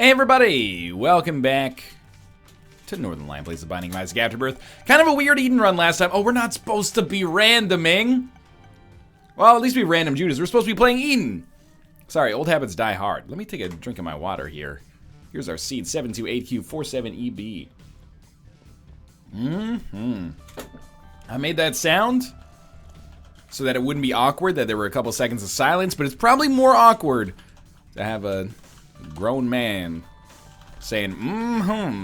Hey everybody, welcome back to Northern Lion Plays the Binding of Isaac Afterbirth. Kind of a weird Eden run last time. Oh, we're not supposed to be randoming. Well, at least we random Judas. We're supposed to be playing Eden. Sorry, old habits die hard. Let me take a drink of my water here. Here's our seed, 728Q47EB. I made that sound so that it wouldn't be awkward that there were a couple seconds of silence, but it's probably more awkward to have a grown man saying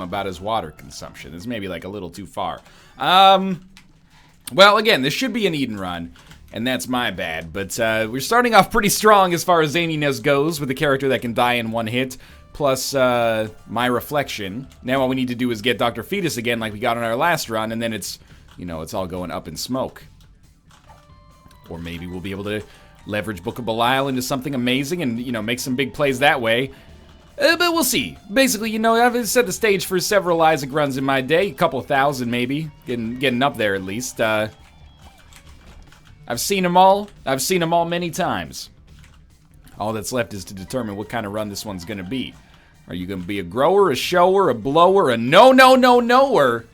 about his water consumption. It's maybe like a little too far. Well, again, this should be an Eden run, and that's my bad, but we're starting off pretty strong as far as zaniness goes with a character that can die in one hit, plus my reflection. Now all we need to do is get Dr. Fetus again like we got on our last run, and then it's, you know, it's all going up in smoke. Or maybe we'll be able to leverage Book of Belial into something amazing and, you know, make some big plays that way. But we'll see. Basically, you know, I've set the stage for several Isaac runs in my day. A couple thousand, maybe. Getting up there, at least. I've seen them all. I've seen them all many times. All that's left is to determine what kind of run this one's going to be. Are you going to be a grower, a shower, a blower, a no-knower?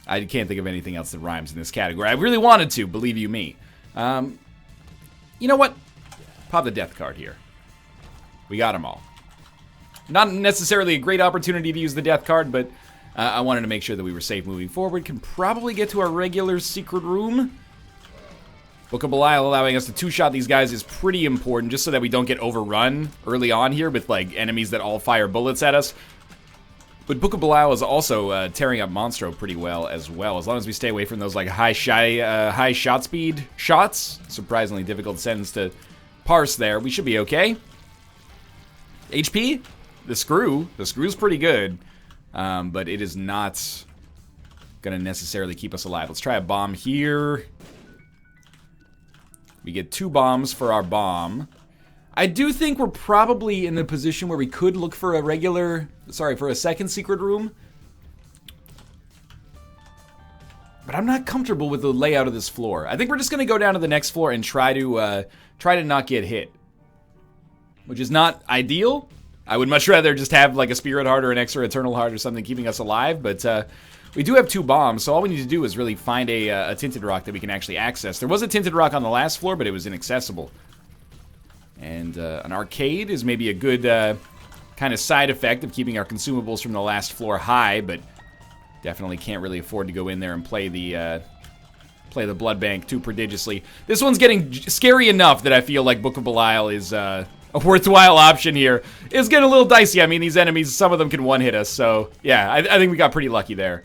I can't think of anything else that rhymes in this category. I really wanted to, believe you me. You know what? Pop the death card here. We got them all. Not necessarily a great opportunity to use the death card, but I wanted to make sure that we were safe moving forward. Can probably get to our regular secret room. Book of Belial allowing us to two-shot these guys is pretty important, just so that we don't get overrun early on here with, like, enemies that all fire bullets at us. But Book of Belial is also tearing up Monstro pretty well, as long as we stay away from those, like, high shot speed shots. Surprisingly difficult sentence to parse there. We should be okay. HP? The screw's pretty good, but it is not gonna necessarily keep us alive. Let's try a bomb here. We get 2 bombs for our bomb. I do think we're probably in the position where we could look for for a second secret room. But I'm not comfortable with the layout of this floor. I think we're just gonna go down to the next floor and try to not get hit. Which is not ideal. I would much rather just have like a spirit heart or an extra eternal heart or something keeping us alive, but we do have 2 bombs, so all we need to do is really find a tinted rock that we can actually access. There was a tinted rock on the last floor, but it was inaccessible. And an arcade is maybe a good kind of side effect of keeping our consumables from the last floor high, but definitely can't really afford to go in there and play the blood bank too prodigiously. This one's getting scary enough that I feel like Book of Belial is a worthwhile option here. It's getting a little dicey. I mean, these enemies, some of them can one-hit us, so yeah, I think we got pretty lucky there.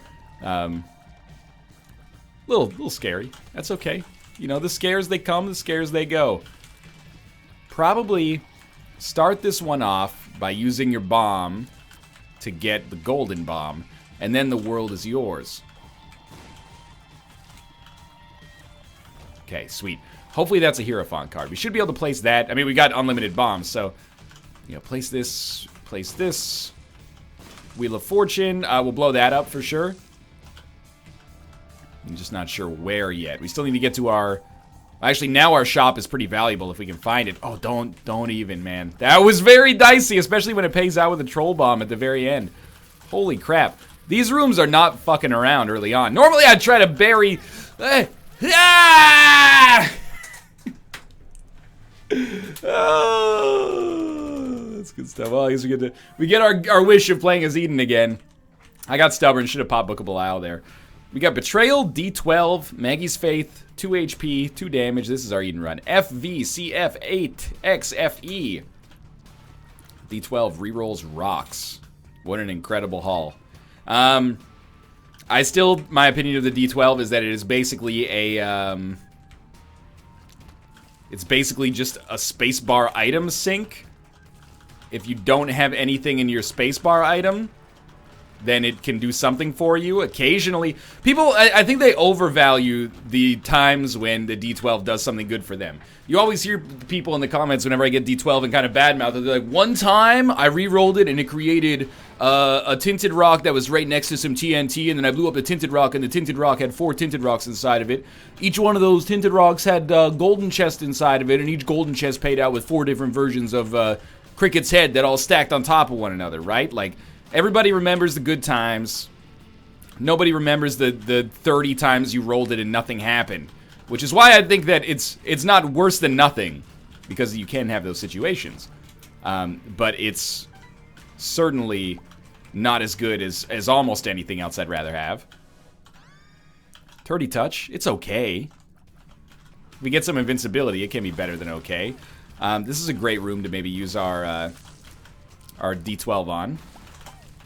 Little scary. That's okay. You know, the scares they come, the scares they go. Probably start this one off by using your bomb to get the golden bomb, and then the world is yours. Okay, sweet. Hopefully that's a Hierophant card. We should be able to place that. I mean, we got unlimited bombs, so, you know, place this. Wheel of Fortune, we'll blow that up for sure. I'm just not sure where yet. We still need to get to our... Actually, now our shop is pretty valuable if we can find it. Oh, don't even, man. That was very dicey, especially when it pays out with a troll bomb at the very end. Holy crap. These rooms are not fucking around early on. Normally, I'd try to bury... Oh, that's good stuff. Well, I guess we get our wish of playing as Eden again. I got stubborn. Should have popped Book of Belial there. We got Betrayal, D12, Maggie's Faith, 2 HP, 2 damage. This is our Eden run. FVCF 8XFE. D12 rerolls rocks. What an incredible haul. My opinion of the D12 is that it is basically it's basically just a spacebar item sink. If you don't have anything in your spacebar item, then it can do something for you. Occasionally, people, I think they overvalue the times when the D12 does something good for them. You always hear people in the comments whenever I get D12 and kind of badmouth, they're like, one time I re-rolled it and it created a tinted rock that was right next to some TNT, and then I blew up the tinted rock, and the tinted rock had 4 tinted rocks inside of it. Each one of those tinted rocks had golden chest inside of it, and each golden chest paid out with 4 different versions of Cricket's head that all stacked on top of one another, right? Like, everybody remembers the good times. Nobody remembers the 30 times you rolled it and nothing happened. Which is why I think that it's not worse than nothing. Because you can have those situations. But it's certainly not as good as almost anything else I'd rather have. 30 touch, it's okay. If we get some invincibility, it can be better than okay. This is a great room to maybe use our D12 on.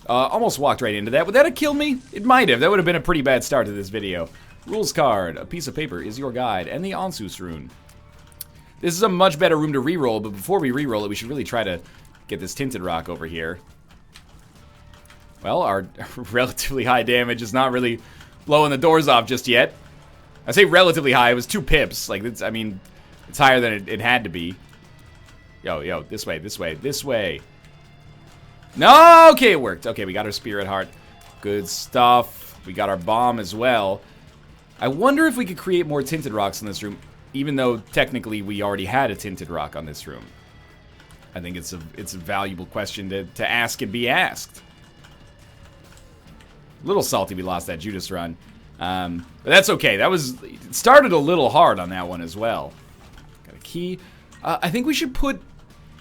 Almost walked right into that. Would that have killed me? It might have. That would have been a pretty bad start to this video. Rules card. A piece of paper is your guide. And the Onsus rune. This is a much better room to reroll, but before we reroll it, we should really try to get this tinted rock over here. Well, our relatively high damage is not really blowing the doors off just yet. I say relatively high. It was 2 pips. Like, it's, I mean, it's higher than it had to be. Yo, this way, this way, this way. No, okay, it worked. Okay, we got our spirit heart. Good stuff. We got our bomb as well. I wonder if we could create more tinted rocks in this room, even though technically we already had a tinted rock on this room. I think it's a valuable question to ask and be asked. A little salty we lost that Judas run. But that's okay. It started a little hard on that one as well. Got a key. I think we should put...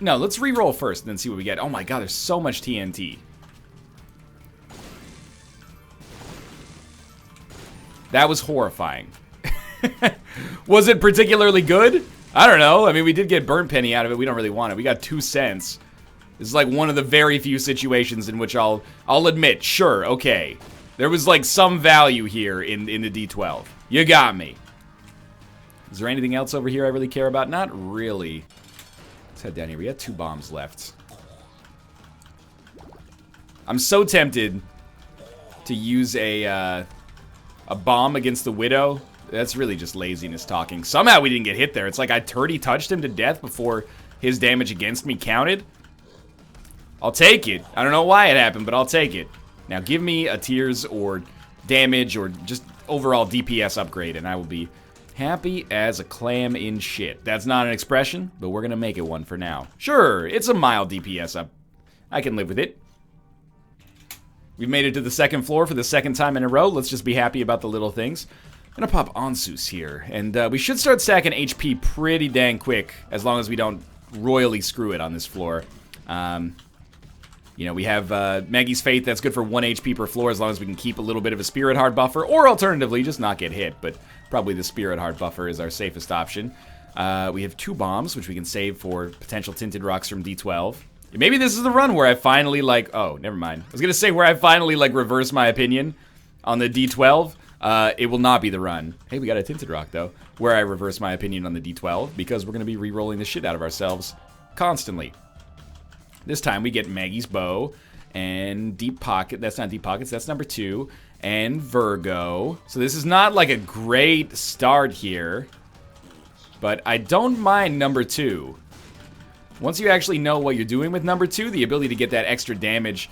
No, let's re-roll first and then see what we get. Oh my god, there's so much TNT. That was horrifying. Was it particularly good? I don't know. I mean, we did get burnt penny out of it. We don't really want it. We got 2 cents. This is like one of the very few situations in which I'll admit, sure, okay. There was like some value here in the D12. You got me. Is there anything else over here I really care about? Not really. Let's head down here. We got 2 bombs left. I'm so tempted to use a bomb against the Widow. That's really just laziness talking. Somehow we didn't get hit there. It's like I 30 touched him to death before his damage against me counted. I'll take it. I don't know why it happened, but I'll take it. Now give me a tears or damage or just overall DPS upgrade, and I will be happy as a clam in shit. That's not an expression, but we're gonna make it one for now. Sure, it's a mild DPS up. I can live with it. We've made it to the 2nd floor for the 2nd time in a row. Let's just be happy about the little things. I'm gonna pop Onsus here, and we should start stacking HP pretty dang quick, as long as we don't royally screw it on this floor. You know, we have Maggie's Faith, that's good for 1 HP per floor, as long as we can keep a little bit of a Spirit Heart buffer, or alternatively, just not get hit, but probably the Spirit Heart buffer is our safest option. We have 2 bombs, which we can save for potential tinted rocks from D12. Maybe this is the run where I finally, like, oh, never mind. I was gonna say where I finally, like, reverse my opinion on the D12. It will not be the run. Hey, we got a tinted rock, though, where I reverse my opinion on the D12, because we're gonna be re-rolling the shit out of ourselves constantly. This time we get Maggie's Bow and Deep Pocket. That's not Deep Pockets, that's number 2. And Virgo. So this is not like a great start here, but I don't mind number 2. Once you actually know what you're doing with number 2, the ability to get that extra damage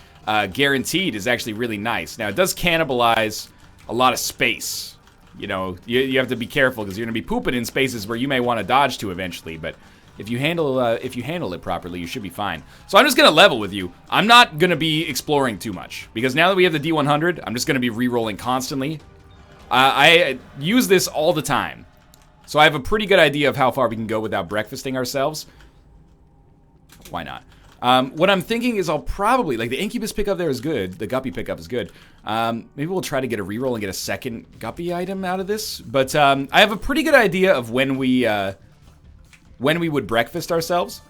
guaranteed is actually really nice. Now, it does cannibalize a lot of space. You know, you have to be careful because you're going to be pooping in spaces where you may want to dodge to eventually, but if you handle it properly, you should be fine. So I'm just going to level with you. I'm not going to be exploring too much, because now that we have the D100, I'm just going to be re-rolling constantly. I use this all the time, so I have a pretty good idea of how far we can go without breakfasting ourselves. Why not? What I'm thinking is I'll probably, like, the Incubus pickup there is good, the Guppy pickup is good. Maybe we'll try to get a reroll and get a second Guppy item out of this, but I have a pretty good idea of when we would breakfast ourselves.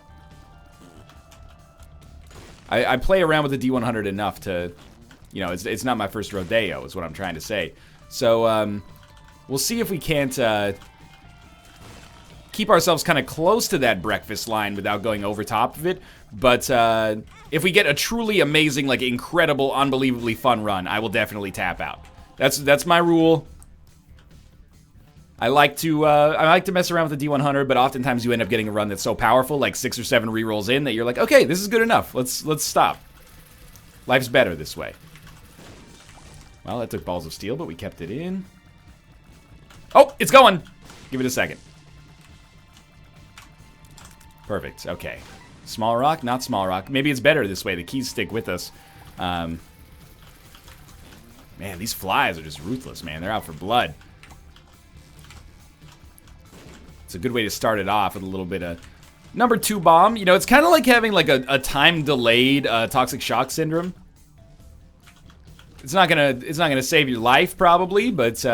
I play around with the D100 enough to, you know, it's not my first rodeo, is what I'm trying to say. So, we'll see if we can't keep ourselves kind of close to that breakfast line without going over top of it. But if we get a truly amazing, like, incredible, unbelievably fun run, I will definitely tap out. That's my rule. I like to mess around with the D100, but oftentimes you end up getting a run that's so powerful, like 6 or 7 rerolls in, that you're like, okay, this is good enough. Let's stop. Life's better this way. Well, that took balls of steel, but we kept it in. Oh, it's going. Give it a second. Perfect. Okay. Small rock, not small rock. Maybe it's better this way. The keys stick with us. Man, these flies are just ruthless, man. They're out for blood. It's a good way to start it off with a little bit of number 2 bomb. You know, it's kind of like having like a time-delayed toxic shock syndrome. It's not gonna save your life probably, but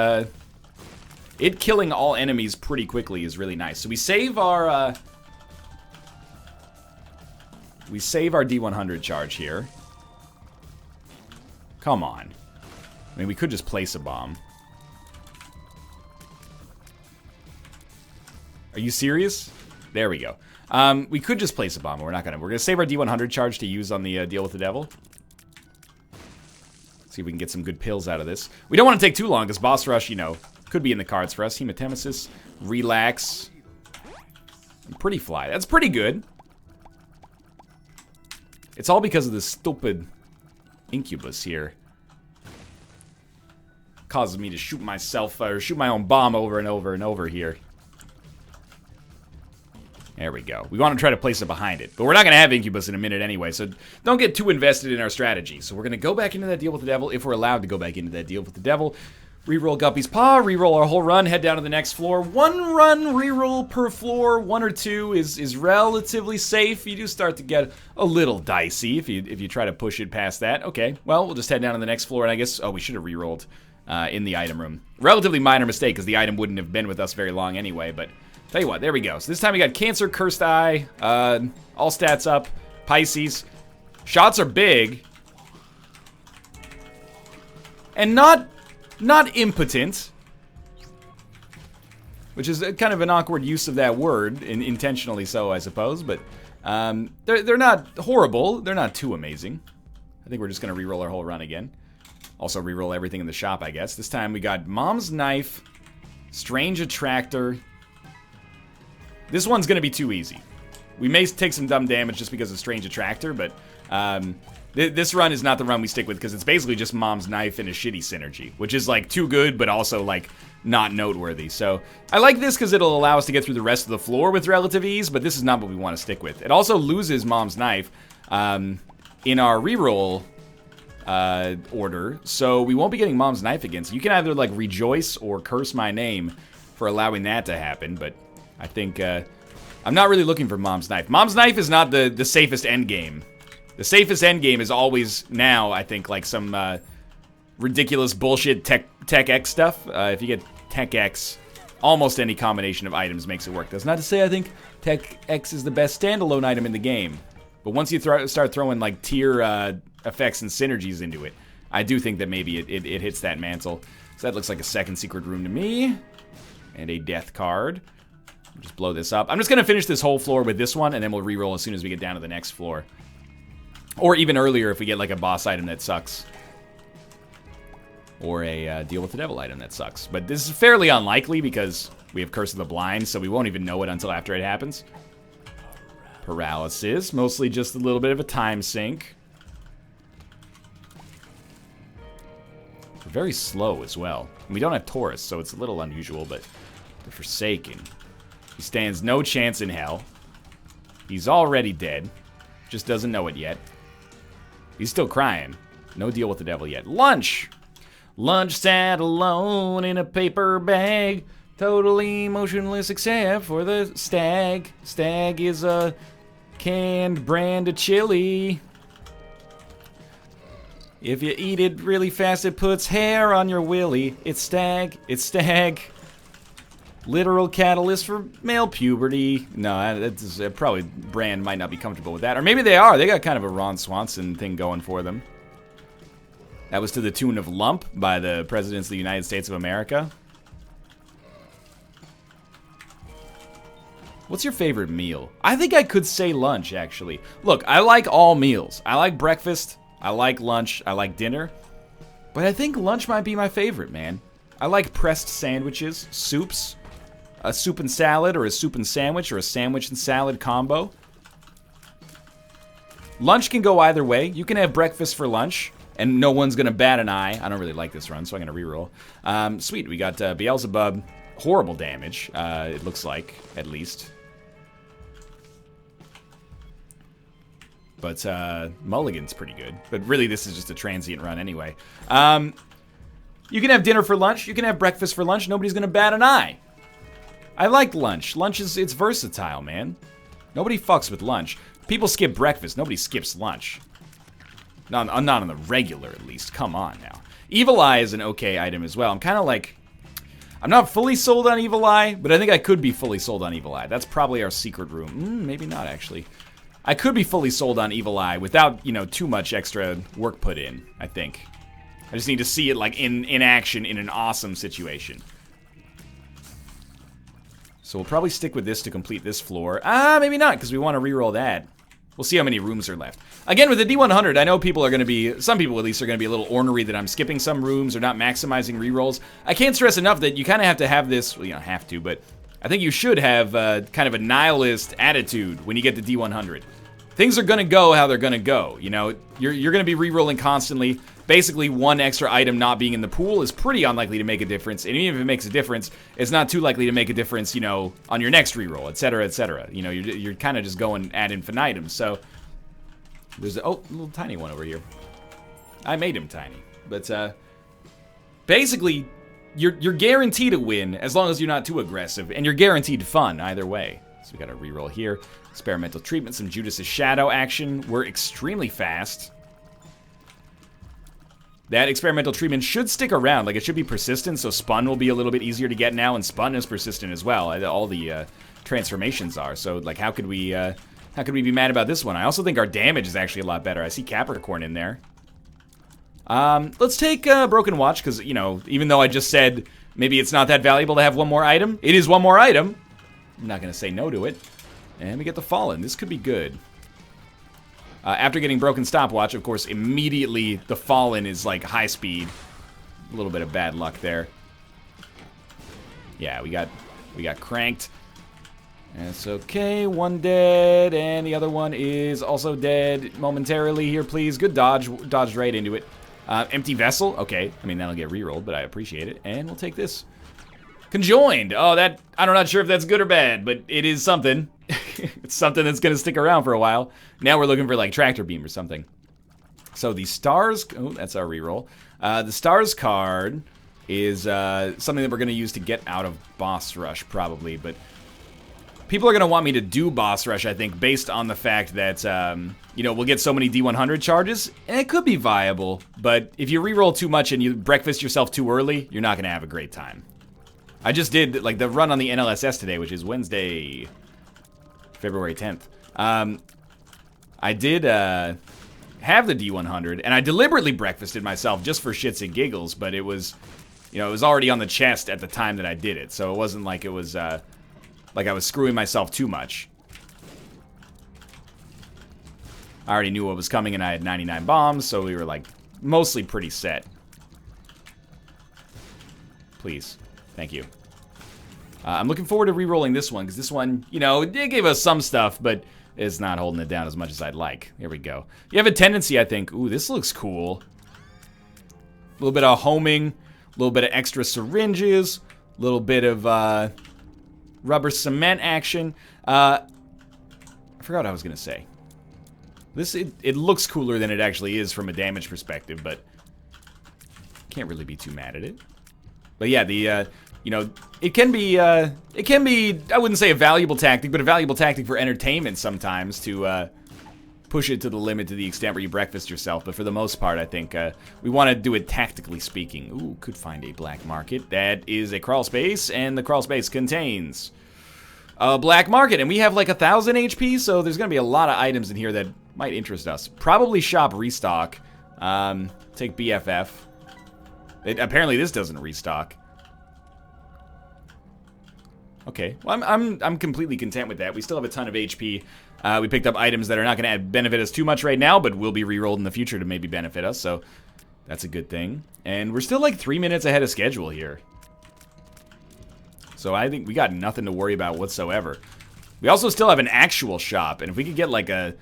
it killing all enemies pretty quickly is really nice. So we save our D100 charge here. Come on. I mean, we could just place a bomb. Are you serious? There we go. We could just place a bomb, but we're not gonna. We're gonna save our D100 charge to use on the deal with the devil. See if we can get some good pills out of this. We don't want to take too long, because boss rush, you know, could be in the cards for us. Hematemesis, relax, and pretty fly. That's pretty good. It's all because of this stupid incubus here. Causes me to shoot myself, or shoot my own bomb over and over and over here. There we go. We want to try to place it behind it. But we're not going to have Incubus in a minute anyway, so don't get too invested in our strategy. So we're going to go back into that deal with the devil, if we're allowed to go back into that deal with the devil. Reroll Guppy's Paw, reroll our whole run, head down to the next floor. 1 run reroll per floor, 1 or 2 is relatively safe. You do start to get a little dicey if you try to push it past that. Okay, well, we'll just head down to the next floor, and I guess, oh, we should have rerolled in the item room. Relatively minor mistake, because the item wouldn't have been with us very long anyway, but tell you what, there we go. So this time we got Cancer, Cursed Eye, all stats up, Pisces. Shots are big. And not impotent. Which is kind of an awkward use of that word, intentionally so, I suppose. But they're not horrible. They're not too amazing. I think we're just going to reroll our whole run again. Also reroll everything in the shop, I guess. This time we got Mom's Knife, Strange Attractor. This one's going to be too easy. We may take some dumb damage just because of Strange Attractor, but this run is not the run we stick with because it's basically just Mom's Knife and a shitty synergy, which is like too good, but also like not noteworthy. So I like this because it'll allow us to get through the rest of the floor with relative ease, but this is not what we want to stick with. It also loses Mom's Knife in our reroll order, so we won't be getting Mom's Knife again. So you can either like rejoice or curse my name for allowing that to happen, but I think I'm not really looking for Mom's Knife. Mom's Knife is not the safest end game. The safest end game is always now, I think, like some ridiculous bullshit Tech X stuff. If you get Tech X, almost any combination of items makes it work. That's not to say I think Tech X is the best standalone item in the game, but once you start throwing like tier effects and synergies into it, I do think that maybe it hits that mantle. So that looks like a second secret room to me, and a death card. Just blow this up. I'm just going to finish this whole floor with this one, and then we'll reroll as soon as we get down to the next floor. Or even earlier if we get like a boss item that sucks. Or a deal with the devil item that sucks. But this is fairly unlikely because we have Curse of the Blind, so we won't even know it until after it happens. Paralysis, mostly just a little bit of a time sink. We're very slow as well. We don't have Taurus, so it's a little unusual, but the Forsaken. He stands no chance in hell. He's already dead. Just doesn't know it yet. He's still crying. No deal with the devil yet. Lunch! Lunch sat alone in a paper bag, totally motionless except for the stag. Stag is a canned brand of chili. If you eat it really fast, it puts hair on your willy. It's stag. It's stag. Literal catalyst for male puberty. No, that's probably brand might not be comfortable with that. Or maybe they are. They got kind of a Ron Swanson thing going for them. That was to the tune of Lump by the Presidents of the United States of America. What's your favorite meal? I think I could say lunch, actually. Look, I like all meals. I like breakfast. I like lunch. I like dinner. But I think lunch might be my favorite, man. I like pressed sandwiches, soups. A soup and salad, or a soup and sandwich, or a sandwich and salad combo. Lunch can go either way. You can have breakfast for lunch, and no one's going to bat an eye. I don't really like this run, so I'm going to reroll. Sweet, we got Beelzebub. Horrible damage, it looks like, at least. But Mulligan's pretty good. But really, this is just a transient run anyway. You can have dinner for lunch. You can have breakfast for lunch. Nobody's going to bat an eye. I like lunch. Lunch it's versatile, man. Nobody fucks with lunch. People skip breakfast. Nobody skips lunch. Not on the regular, at least. Come on now. Evil Eye is an okay item as well. I'm kind of like... I'm not fully sold on Evil Eye, but I think I could be fully sold on Evil Eye. That's probably our secret room. Maybe not, actually. I could be fully sold on Evil Eye without, you know, too much extra work put in, I think. I just need to see it, like, in action in an awesome situation. So we'll probably stick with this to complete this floor. Maybe not, because we want to reroll that. We'll see how many rooms are left. Again, with the D100, I know people are going to be, some people at least are going to be a little ornery that I'm skipping some rooms or not maximizing rerolls. I can't stress enough that you kind of have to have this, well, you don't have to, but I think you should have kind of a nihilist attitude when you get the D100. Things are going to go how they're going to go, you know? You're going to be rerolling constantly. Basically, one extra item not being in the pool is pretty unlikely to make a difference. And even if it makes a difference, it's not too likely to make a difference, you know, on your next reroll, etc., etc. You know, you're kind of just going ad infinitum. So, there's a little tiny one over here. I made him tiny. But, basically, you're guaranteed to win as long as you're not too aggressive. And you're guaranteed fun either way. So we got a reroll here. Experimental treatment, some Judas's Shadow action. We're extremely fast. That experimental treatment should stick around. Like, it should be persistent, so Spun will be a little bit easier to get now, and Spun is persistent as well. All the transformations are. So, like, how could we be mad about this one? I also think our damage is actually a lot better. I see Capricorn in there. Let's take Broken Watch, because, you know, even though I just said maybe it's not that valuable to have one more item, it is one more item. I'm not going to say no to it. And we get the Fallen. This could be good. After getting Broken Stopwatch, of course, immediately the Fallen is, like, high speed. A little bit of bad luck there. Yeah, we got cranked. That's okay. One dead, and the other one is also dead momentarily here, please. Good dodge. Dodged right into it. Empty Vessel. Okay. I mean, that'll get rerolled, but I appreciate it. And we'll take this. Conjoined. Oh, I'm not sure if that's good or bad, but it is something. It's something that's going to stick around for a while. Now we're looking for, like, Tractor Beam or something. So the Stars... Oh, that's our reroll. The Stars card is something that we're going to use to get out of Boss Rush, probably. But people are going to want me to do Boss Rush, I think, based on the fact that, you know, we'll get so many D100 charges. And it could be viable, but if you reroll too much and you breakfast yourself too early, you're not going to have a great time. I just did, like, the run on the NLSS today, which is Wednesday... February 10th. I did have the D100, and I deliberately breakfasted myself just for shits and giggles, but it was, you know, it was already on the chest at the time that I did it, so it wasn't like it was, like I was screwing myself too much. I already knew what was coming, and I had 99 bombs, so we were, like, mostly pretty set. Please. Thank you. I'm looking forward to re-rolling this one, because this one, you know, it gave us some stuff, but it's not holding it down as much as I'd like. Here we go. You have a tendency, I think, ooh, this looks cool. A little bit of homing, a little bit of extra syringes, a little bit of rubber cement action. I forgot what I was going to say. It looks cooler than it actually is from a damage perspective, but can't really be too mad at it. But yeah, the... you know, it can be, I wouldn't say a valuable tactic, but a valuable tactic for entertainment sometimes to push it to the limit to the extent where you breakfast yourself. But for the most part, I think we want to do it tactically speaking. Ooh, could find a black market. That is a crawl space, and the crawl space contains a black market. And we have like 1,000 HP, so there's going to be a lot of items in here that might interest us. Probably shop restock. Take BFF. Apparently this doesn't restock. Okay, well, I'm completely content with that. We still have a ton of HP. We picked up items that are not going to benefit us too much right now, but will be rerolled in the future to maybe benefit us, so that's a good thing. And we're still like 3 minutes ahead of schedule here. So I think we got nothing to worry about whatsoever. We also still have an actual shop, and if we could get like if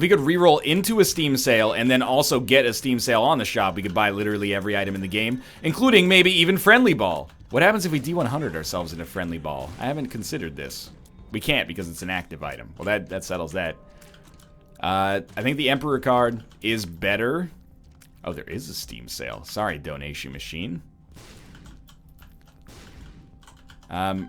we could reroll into a Steam sale and then also get a Steam sale on the shop, we could buy literally every item in the game, including maybe even Friendly Ball. What happens if we D100 ourselves in a Friendly Ball? I haven't considered this. We can't because it's an active item. Well, that settles that. I think the Emperor card is better. Oh, there is a Steam sale. Sorry, donation machine. The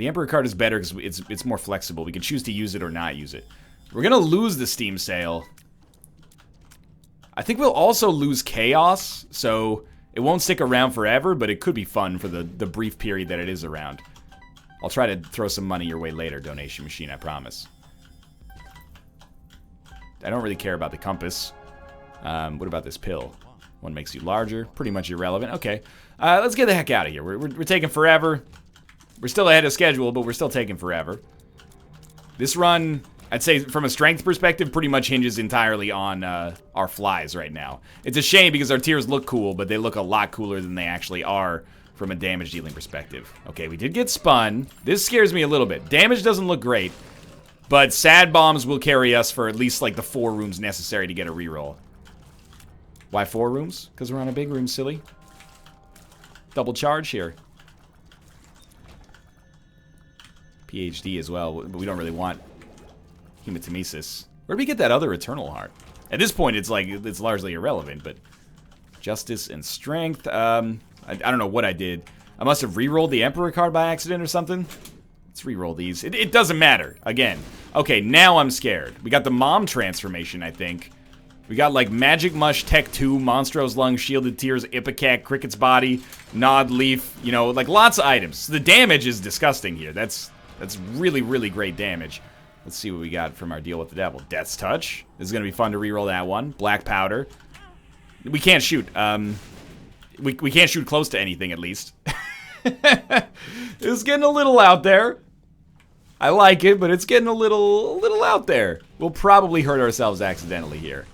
Emperor card is better because it's more flexible. We can choose to use it or not use it. We're gonna lose the Steam sale. I think we'll also lose Chaos, so it won't stick around forever, but it could be fun for the brief period that it is around. I'll try to throw some money your way later, donation machine, I promise. I don't really care about the compass. What about this pill? One makes you larger. Pretty much irrelevant. Okay. Let's get the heck out of here. We're taking forever. We're still ahead of schedule, but we're still taking forever. This run, I'd say from a strength perspective, pretty much hinges entirely on our flies right now. It's a shame because our tiers look cool, but they look a lot cooler than they actually are from a damage dealing perspective. Okay, we did get spun. This scares me a little bit. Damage doesn't look great, but sad bombs will carry us for at least like the 4 rooms necessary to get a reroll. Why 4 rooms? Because we're on a big room, silly. Double charge here. PhD as well, but we don't really want hematemesis. Where did we get that other Eternal Heart? At this point, it's like, it's largely irrelevant, but Justice and Strength, I don't know what I did. I must have re-rolled the Emperor card by accident or something. Let's re-roll these. It doesn't matter. Again. Okay, now I'm scared. We got the Mom transformation, I think. We got like Magic Mush Tech 2, Monstro's Lung, Shielded Tears, Ipecac, Cricket's Body, Nod Leaf, you know, like lots of items. So the damage is disgusting here. That's really, really great damage. Let's see what we got from our deal with the devil. Death's Touch. This is going to be fun to re-roll that one. Black Powder. We can't shoot. We can't shoot close to anything, at least. It's getting a little out there. I like it, but it's getting a little out there. We'll probably hurt ourselves accidentally here.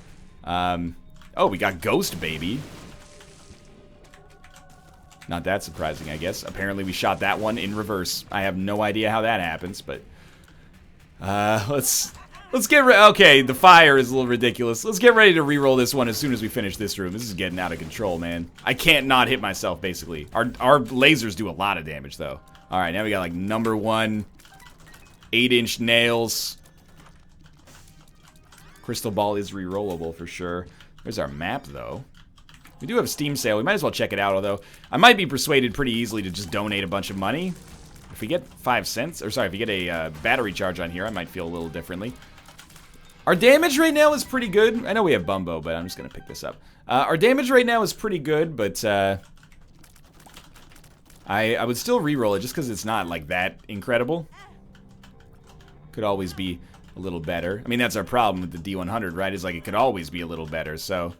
Oh, we got Ghost Baby. Not that surprising, I guess. Apparently we shot that one in reverse. I have no idea how that happens, but... let's get okay, the fire is a little ridiculous. Let's get ready to re-roll this one as soon as we finish this room. This is getting out of control, man. I can't not hit myself, basically. Our lasers do a lot of damage, though. Alright, now we got, like, number 1. 8-inch nails. Crystal Ball is re-rollable, for sure. There's our map, though. We do have a Steam sale. We might as well check it out, although I might be persuaded pretty easily to just donate a bunch of money. If we get 5 cents, or sorry, if we get a battery charge on here, I might feel a little differently. Our damage right now is pretty good. I know we have Bumbo, but I'm just going to pick this up. Our damage right now is pretty good, but I would still re-roll it just because it's not like that incredible. Could always be a little better. I mean, that's our problem with the D100, right? Is like it could always be a little better, so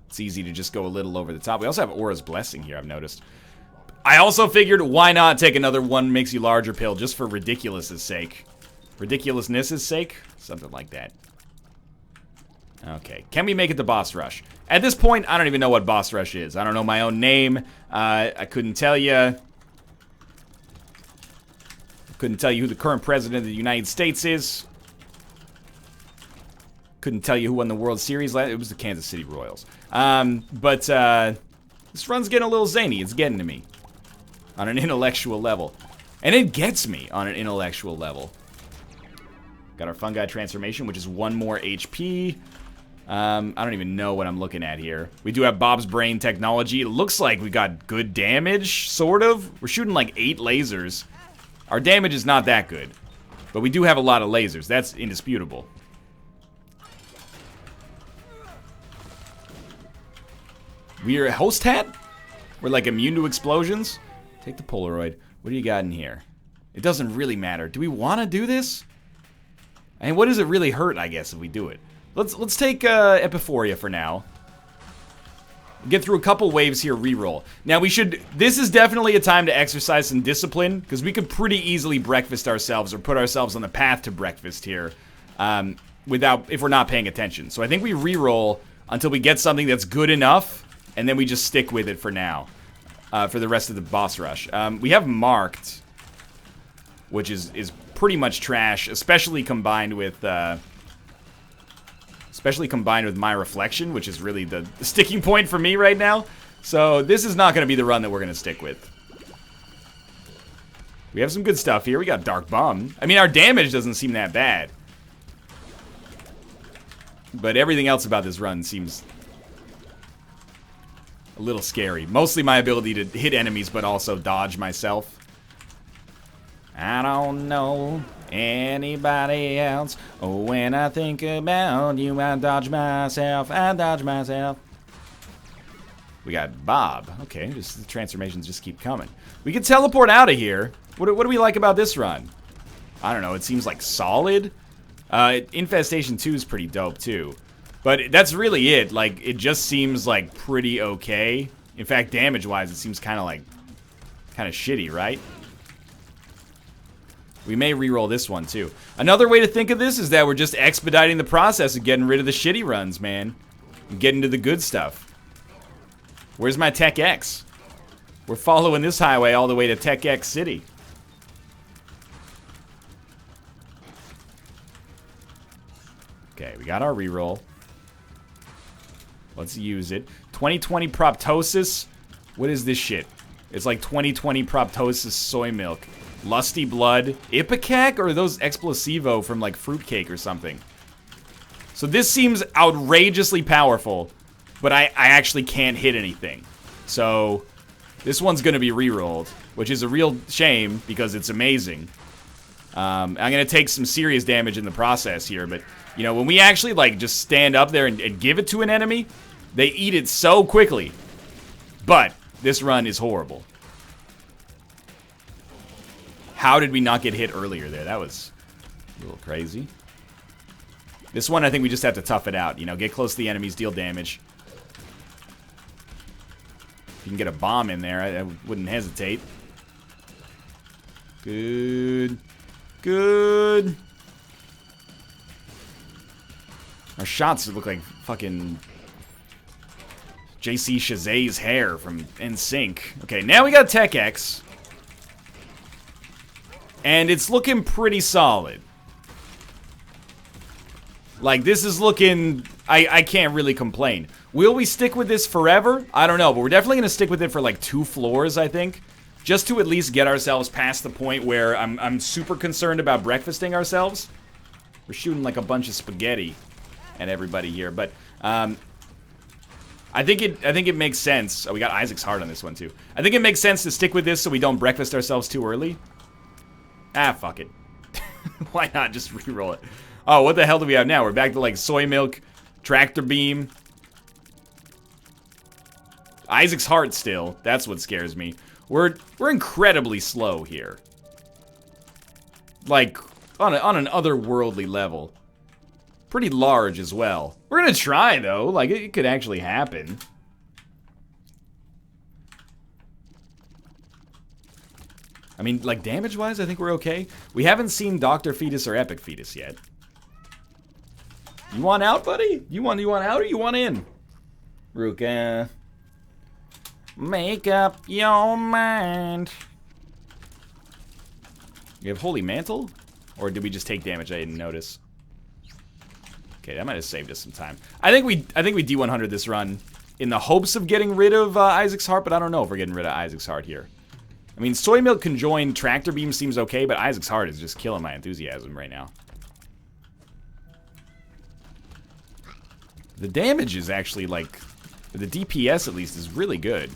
it's easy to just go a little over the top. We also have Aura's Blessing here, I've noticed. I also figured, why not take another one makes you larger pill just for ridiculousness' sake? Ridiculousness' sake? Something like that. Okay, can we make it to boss rush? At this point, I don't even know what boss rush is. I don't know my own name. I couldn't tell you. Couldn't tell you who the current president of the United States is. Couldn't tell you who won the World Series last. It was the Kansas City Royals. But this run's getting a little zany. It's getting to me on an intellectual level. And it gets me on an intellectual level. Got our Fungi transformation, which is 1 more HP. I don't even know what I'm looking at here. We do have Bob's Brain technology. It looks like we got good damage, sort of. We're shooting like 8 lasers. Our damage is not that good. But we do have a lot of lasers. That's indisputable. We're a host hat? We're like immune to explosions? Take the Polaroid. What do you got in here? It doesn't really matter. Do we want to do this? I mean, what does it really hurt, I guess, if we do it? Let's take Epiphoria for now. Get through a couple waves here, reroll. Now we should, this is definitely a time to exercise some discipline, because we could pretty easily breakfast ourselves or put ourselves on the path to breakfast here if we're not paying attention. So I think we reroll until we get something that's good enough, and then we just stick with it for now, for the rest of the boss rush. We have Marked, which is pretty much trash, especially combined with my Reflection, which is really the sticking point for me right now. So this is not going to be the run that we're going to stick with. We have some good stuff here. We got Dark Bomb. I mean, our damage doesn't seem that bad. But everything else about this run seems a little scary. Mostly my ability to hit enemies, but also dodge myself. I don't know anybody else. Oh, when I think about you, I dodge myself. I dodge myself. We got Bob. Okay, just the transformations just keep coming. We can teleport out of here. What do we like about this run? I don't know. It seems like solid. Infestation 2 is pretty dope too. But that's really it. Like, it just seems like pretty okay. In fact, damage-wise, it seems kind of shitty, right? We may reroll this one too. Another way to think of this is that we're just expediting the process of getting rid of the shitty runs, man. And getting to the good stuff. Where's my Tech X? We're following this highway all the way to Tech X City. Okay, we got our reroll. Let's use it. 2020 Proptosis. What is this shit? It's like 2020 Proptosis soy milk. Lusty Blood. Ipecac? Or are those Explosivo from like Fruitcake or something? So this seems outrageously powerful, but I actually can't hit anything. So this one's going to be rerolled, which is a real shame because it's amazing. I'm going to take some serious damage in the process here, but you know, when we actually like just stand up there and give it to an enemy, they eat it so quickly. But this run is horrible. How did we not get hit earlier there? That was a little crazy. This one, I think we just have to tough it out. You know, get close to the enemies, deal damage. If you can get a bomb in there, I wouldn't hesitate. Good. Good. Our shots look like fucking JC Chazet's hair from NSYNC. Okay, now we got Tech X. And it's looking pretty solid. Like, this is looking... I can't really complain. Will we stick with this forever? I don't know, but we're definitely going to stick with it for like 2 floors, I think. Just to at least get ourselves past the point where I'm super concerned about breakfasting ourselves. We're shooting like a bunch of spaghetti at everybody here, but I think it makes sense. Oh, we got Isaac's Heart on this one too. I think it makes sense to stick with this so we don't breakfast ourselves too early. Ah, fuck it. Why not just reroll it? Oh, what the hell do we have now? We're back to like soy milk, tractor beam. Isaac's Heart still. That's what scares me. We're incredibly slow here. Like on an otherworldly level. Pretty large as well. We're gonna try though. Like it could actually happen. I mean, like damage-wise, I think we're okay. We haven't seen Dr. Fetus or Epic Fetus yet. You want out, buddy? You want out or you want in? Ruka. Make up your mind. You have Holy Mantle? Or did we just take damage? I didn't notice. Okay, that might have saved us some time. I think we D100 this run in the hopes of getting rid of Isaac's Heart, but I don't know if we're getting rid of Isaac's Heart here. I mean, Soy Milk Conjoined Tractor Beam seems okay, but Isaac's Heart is just killing my enthusiasm right now. The damage is actually, like, the DPS at least is really good.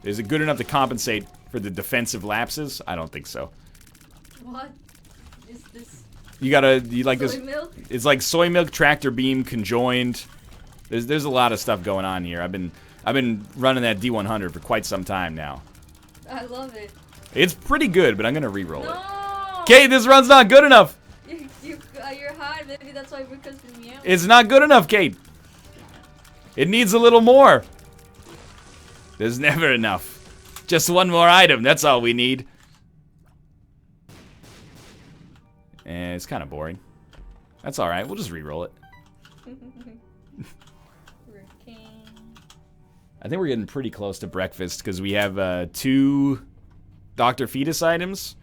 Is it good enough to compensate for the defensive lapses? I don't think so. What is this? You like this? Milk? It's like Soy Milk Tractor Beam Conjoined. There's a lot of stuff going on here. I've been running that D100 for quite some time now. I love it. It's pretty good, but I'm gonna re-roll it. No! Kate, this run's not good enough. You're high. Maybe that's why because of me. It's not good enough, Kate. It needs a little more. There's never enough. Just one more item. That's all we need. And it's kind of boring. That's all right. We'll just re-roll it. I think we're getting pretty close to breakfast because we have 2 Dr. Fetus items.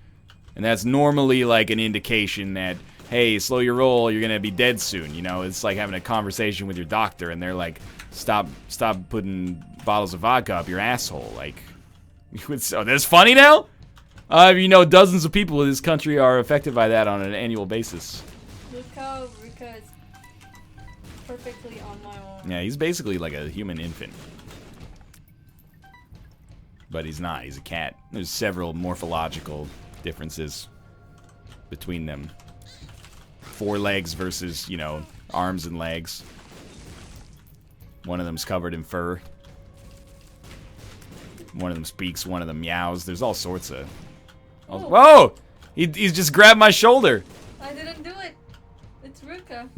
And that's normally like an indication that, hey, slow your roll, you're going to be dead soon. You know, it's like having a conversation with your doctor and they're like, stop putting bottles of vodka up your asshole. Like, So that's funny now? You know, dozens of people in this country are affected by that on an annual basis. Look how Ruka is perfectly on my own. Yeah, he's basically like a human infant. But he's not. He's a cat. There's several morphological differences between them. 4 legs versus, you know, arms and legs. One of them's covered in fur. One of them speaks, one of them meows. There's all sorts of... Oh. Whoa! He's just grabbed my shoulder. I didn't do it. It's Ruka.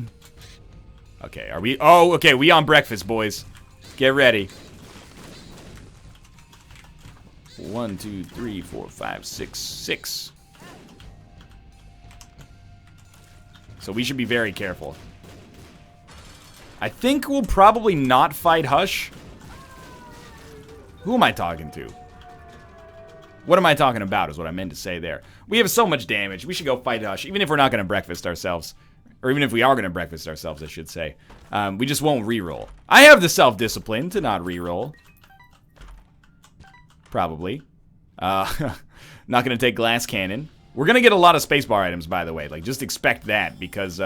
Okay, are we... Oh, okay, we on breakfast, boys. Get ready. 1, 2, 3, 4, 5, 6, 6. So we should be very careful. I think we'll probably not fight Hush. Who am I talking to? What am I talking about is what I meant to say there. We have so much damage. We should go fight Hush, even if we're not going to breakfast ourselves. Or even if we are going to breakfast ourselves, I should say. We just won't reroll. I have the self-discipline to not reroll. Probably. Not going to take glass cannon. We're going to get a lot of spacebar items, by the way. Like, just expect that, because...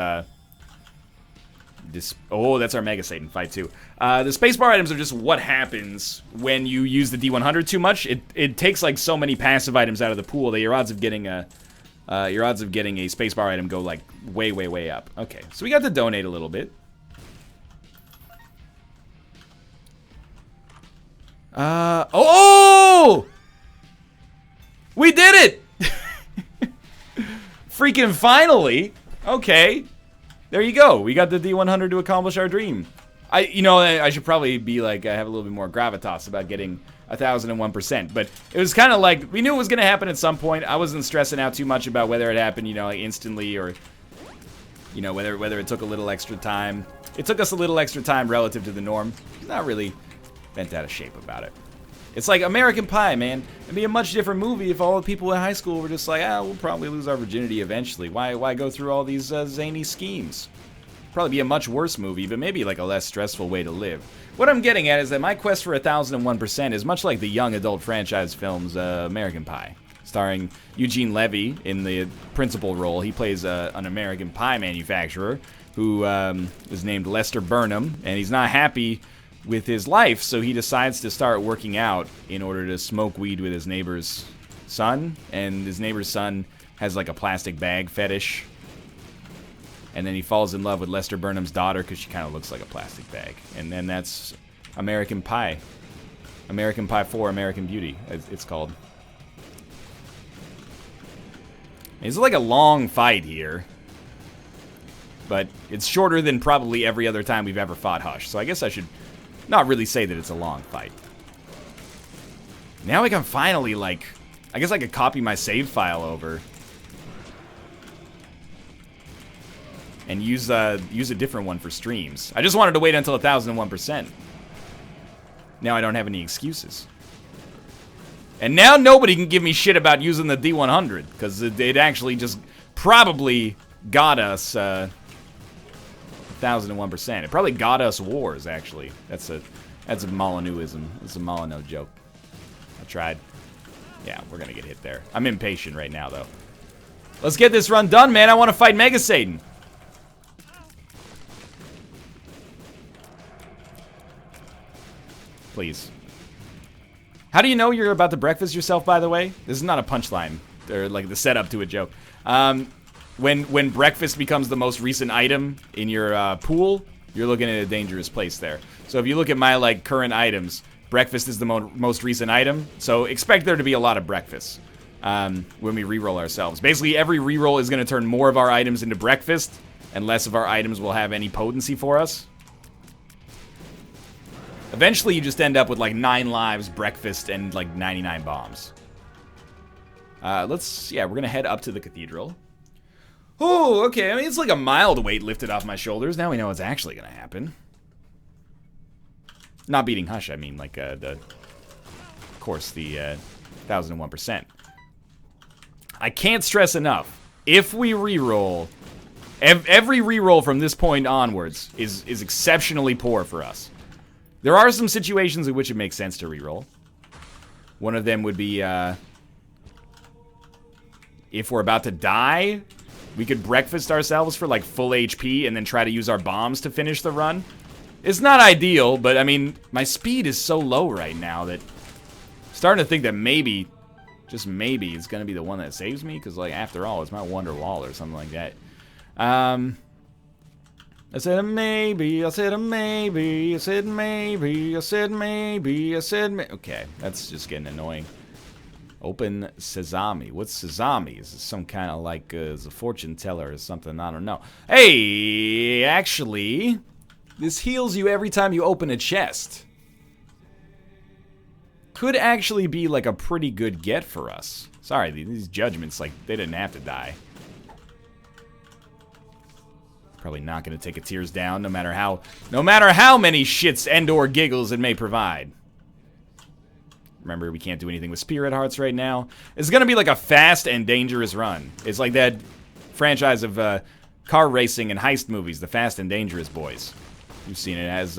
Oh, that's our Mega Satan fight too. The spacebar items are just what happens when you use the D100 too much. It takes like so many passive items out of the pool that your odds of getting a spacebar item go like way up. Okay, so we got to donate a little bit. Oh! We did it! Freaking finally! Okay. There you go. We got the D100 to accomplish our dream. I should probably be like, I have a little bit more gravitas about getting 1001%. But it was kind of like, we knew it was going to happen at some point. I wasn't stressing out too much about whether it happened, you know, like instantly or, you know, whether it took a little extra time. It took us a little extra time relative to the norm. Not really bent out of shape about it. It's like American Pie, man. It'd be a much different movie if all the people in high school were just like, we'll probably lose our virginity eventually. Why go through all these zany schemes? Probably be a much worse movie, but maybe like a less stressful way to live. What I'm getting at is that my quest for 1001% is much like the young adult franchise films American Pie, starring Eugene Levy in the principal role. He plays an American Pie manufacturer who is named Lester Burnham, and he's not happy with his life, so he decides to start working out in order to smoke weed with his neighbor's son, and his neighbor's son has like a plastic bag fetish, and then he falls in love with Lester Burnham's daughter because she kind of looks like a plastic bag, and then that's American Pie. American Pie 4, American Beauty, it's called. It's like a long fight here, but it's shorter than probably every other time we've ever fought Hush, so I guess I should not really say that it's a long fight. Now I can finally, like, I guess I could copy my save file over and use a different one for streams. I just wanted to wait until 1001%. Now I don't have any excuses. And now nobody can give me shit about using the D100, because it actually just probably got us 1001%. It probably got us wars, actually. That's a Molyneux-ism. It's a Molyneux joke. I tried. Yeah, we're gonna get hit there. I'm impatient right now, though. Let's get this run done, man. I want to fight Mega Satan. Please. How do you know you're about to breakfast yourself, by the way? This is not a punchline, or like the setup to a joke. When breakfast becomes the most recent item in your pool, you're looking at a dangerous place there. So if you look at my like current items, breakfast is the most recent item. So expect there to be a lot of breakfasts when we reroll ourselves. Basically, every reroll is going to turn more of our items into breakfast, and less of our items will have any potency for us. Eventually, you just end up with like 9 lives, breakfast, and like 99 bombs. We're gonna head up to the cathedral. Oh, okay. I mean, it's like a mild weight lifted off my shoulders. Now we know what's actually gonna happen. Not beating Hush, I mean, like, of course, the 1001%. I can't stress enough. If we reroll, every reroll from this point onwards is exceptionally poor for us. There are some situations in which it makes sense to reroll. One of them would be, if we're about to die, we could breakfast ourselves for like full HP and then try to use our bombs to finish the run. It's not ideal, but I mean, my speed is so low right now that I'm starting to think that maybe, just maybe, it's gonna be the one that saves me, because like after all, it's my Wonder Wall or something like that. I said a maybe, I said a maybe, I said maybe, I said maybe, I said maybe. Okay, that's just getting annoying. Open sesame. What's sesame? Is it some kind of like a fortune teller or something? I don't know. Hey, actually, this heals you every time you open a chest. Could actually be like a pretty good get for us. Sorry, these judgments, like, they didn't have to die. Probably not going to take a tears down, no matter how many shits and or giggles it may provide. Remember, we can't do anything with spirit hearts right now. It's going to be like a fast and dangerous run. It's like that franchise of car racing and heist movies, the Fast and Dangerous Boys. You've seen it. It has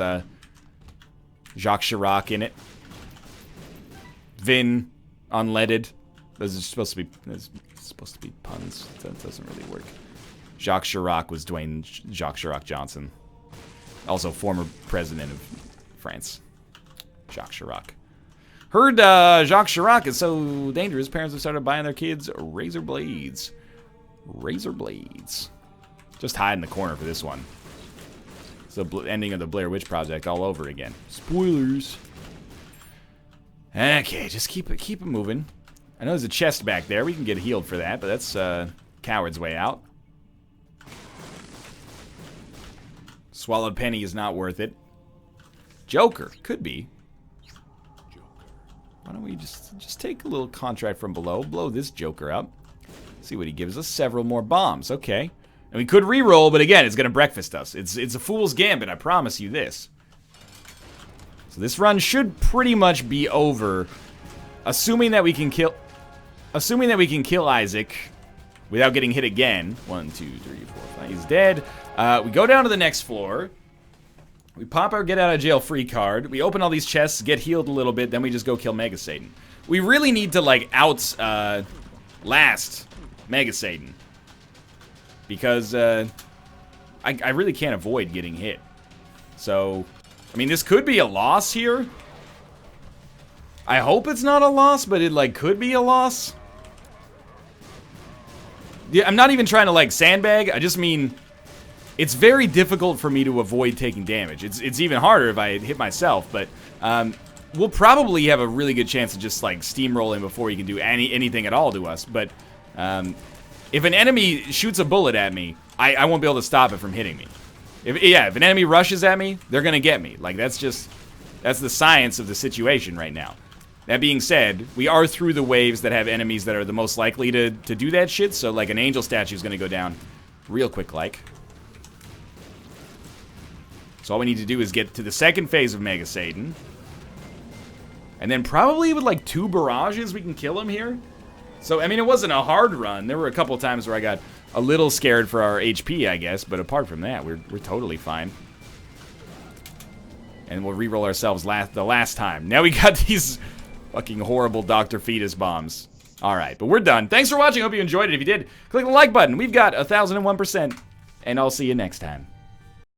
Jacques Chirac in it. Vin, unleaded. Those are supposed to be puns. That doesn't really work. Jacques Chirac was Dwayne Jacques Chirac Johnson. Also former president of France. Jacques Chirac. Heard Jacques Chirac is so dangerous, parents have started buying their kids razor blades. Razor blades. Just hide in the corner for this one. It's the ending of the Blair Witch Project all over again. Spoilers. Okay, just keep it moving. I know there's a chest back there. We can get healed for that, but that's coward's way out. Swallowed penny is not worth it. Joker could be. Why don't we just take a little contract from below, blow this Joker up, see what he gives us. Several more bombs. Okay, and we could re-roll, but again, it's gonna breakfast us. It's a fool's gambit. I promise you this. So this run should pretty much be over, assuming that we can kill Isaac without getting hit again. 1, 2, 3, 4, 5. He's dead. We go down to the next floor. We pop our get out of jail free card. We open all these chests, get healed a little bit, then we just go kill Mega Satan. We really need to like last Mega Satan, because I really can't avoid getting hit. So, I mean, this could be a loss here. I hope it's not a loss, but it like could be a loss. Yeah, I'm not even trying to like sandbag. I just mean, it's very difficult for me to avoid taking damage. It's even harder if I hit myself, but we'll probably have a really good chance of just like steamrolling before he can do anything at all to us. But if an enemy shoots a bullet at me, I won't be able to stop it from hitting me. If an enemy rushes at me, they're gonna get me. Like, that's the science of the situation right now. That being said, we are through the waves that have enemies that are the most likely to do that shit, so like an angel statue is gonna go down real quick like. So all we need to do is get to the second phase of Mega Satan. And then probably with like 2 barrages we can kill him here. So, I mean, it wasn't a hard run. There were a couple times where I got a little scared for our HP, I guess. But apart from that, we're totally fine. And we'll re-roll ourselves the last time. Now we got these fucking horrible Dr. Fetus bombs. Alright, but we're done. Thanks for watching. Hope you enjoyed it. If you did, click the like button. We've got 1001%. And I'll see you next time.